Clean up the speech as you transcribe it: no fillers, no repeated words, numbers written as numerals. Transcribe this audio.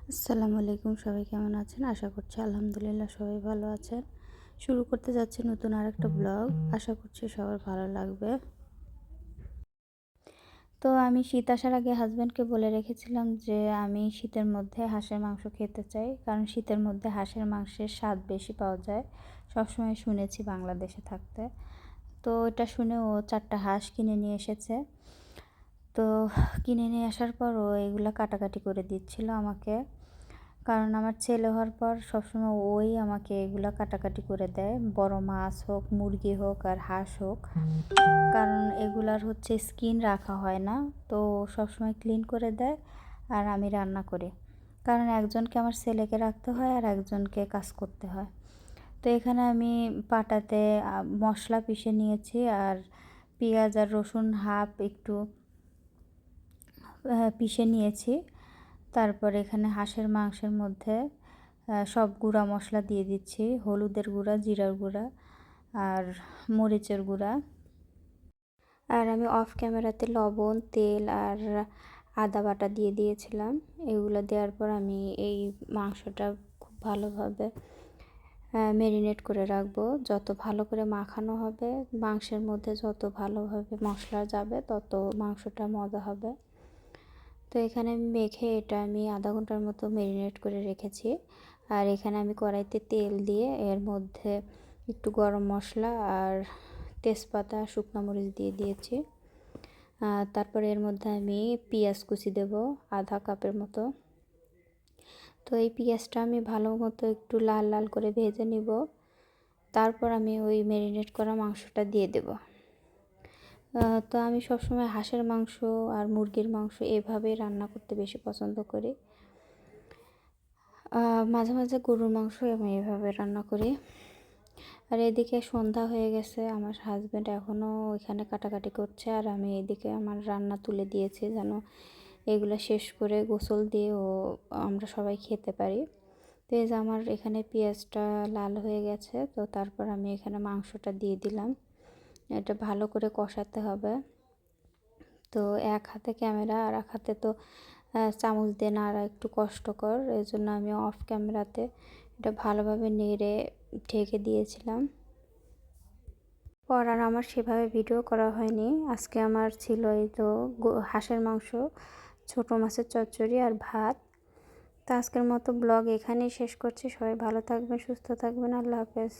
আসসালামু আলাইকুম, সবাই কেমন আছেন? আশা করছি আলহামদুলিল্লাহ সবাই ভালো আছেন। শুরু করতে যাচ্ছি নতুন আরেকটা ব্লগ। আশা করছি সবার ভালো লাগবে। তো আমি শীত আসার আগে হাজব্যান্ডকে বলে রেখেছিলাম যে আমি শীতের মধ্যে হাঁসের মাংস খেতে চাই, কারণ শীতের মধ্যে হাঁসের মাংসের স্বাদ বেশি পাওয়া যায়। সবসময় শুনেছি বাংলাদেশে থাকতে। তো এটা শুনে ও 4টা হাঁস কিনে নিয়ে এসেছে। তো কিনে নিয়ে আসার পর ও এগুলো কাটাকাটি করে দিচ্ছিল আমাকে, কারণ আমার ছেলে হওয়ার পর সবসময় ওই আমাকে এগুলো কাটাকাটি করে দেয়, বড় মাছ হোক, মুরগি হোক আর হাঁস হোক। কারণ এগুলার হচ্ছে স্কিন রাখা হয় না, তো সবসময় ক্লিন করে দেয় আর আমি রান্না করি। কারণ একজনকে আমার ছেলেকে রাখতে হয় আর একজনকে কাজ করতে হয়। তো এখানে আমি পাটাতে মশলা পিষে নিয়েছি, আর পেঁয়াজ আর রসুন হাফ একটু পিষে নিয়েছি। তারপর এখানে হাঁসের মাংসের মধ্যে সব গুঁড়া মশলা দিয়ে দিচ্ছি, হলুদের গুঁড়া, জিরার গুঁড়া আর মরিচের গুঁড়া। আর আমি অফ ক্যামেরাতে লবণ, তেল আর আদা বাটা দিয়ে দিয়েছিলাম। এগুলো দেওয়ার পর আমি এই মাংসটা খুব ভালোভাবে ম্যারিনেট করে রাখবো। যত ভালো করে মাখানো হবে মাংসের মধ্যে, যত ভালোভাবে মশলা যাবে তত মাংসটা মজা হবে। তো এখানে আমি মেখে এটা আমি আধা ঘন্টার মতো ম্যারিনেট করে রেখেছি। আর এখানে আমি কড়াইতে তেল দিয়ে এর মধ্যে একটু গরম মশলা আর তেজপাতা, শুকনো মরিচ দিয়ে দিয়েছি। তারপরে এর মধ্যে আমি পেঁয়াজ কুচি দেব আধা কাপের মতো। তো এই পেঁয়াজটা আমি ভালো মতো একটু লাল লাল করে ভেজে নিব। তারপর আমি ওই ম্যারিনেট করা মাংসটা দিয়ে দেব। তো আমি সবসময় হাঁসের মাংস আর মুরগির মাংস এভাবেই রান্না করতে বেশি পছন্দ করি। মাঝে মাঝে গরুর মাংস আমি এভাবে রান্না করি। আর এদিকে সন্ধ্যা হয়ে গেছে, আমার হাজব্যান্ড এখনও এখানে কাটাকাটি করছে, আর আমি এদিকে আমার রান্না তুলে দিয়েছি যেন এগুলো শেষ করে গোসল দিয়ে আমরা সবাই খেতে পারি। তো এই যে আমার এখানে পেঁয়াজটা লাল হয়ে গেছে, তো তারপর আমি এখানে মাংসটা দিয়ে দিলাম। এটা ভালো করে কষাতে হবে। তো এক হাতে ক্যামেরা আর এক হাতে তো চামচ দিয়ে নাড়া একটু কষ্টকর, এই জন্য আমি অফ ক্যামেরাতে এটা ভালোভাবে নেড়ে ঢেকে দিয়েছিলাম। পর আর আমার সেভাবে ভিডিও করা হয়নি। আজকে আমার ছিল এই তো হাঁসের মাংস, ছোটো মাছের চচ্চড়ি আর ভাত। তো আজকের মতো ব্লগ এখানেই শেষ করছি। সবাই ভালো থাকবেন, সুস্থ থাকবেন। আল্লাহ হাফেজ।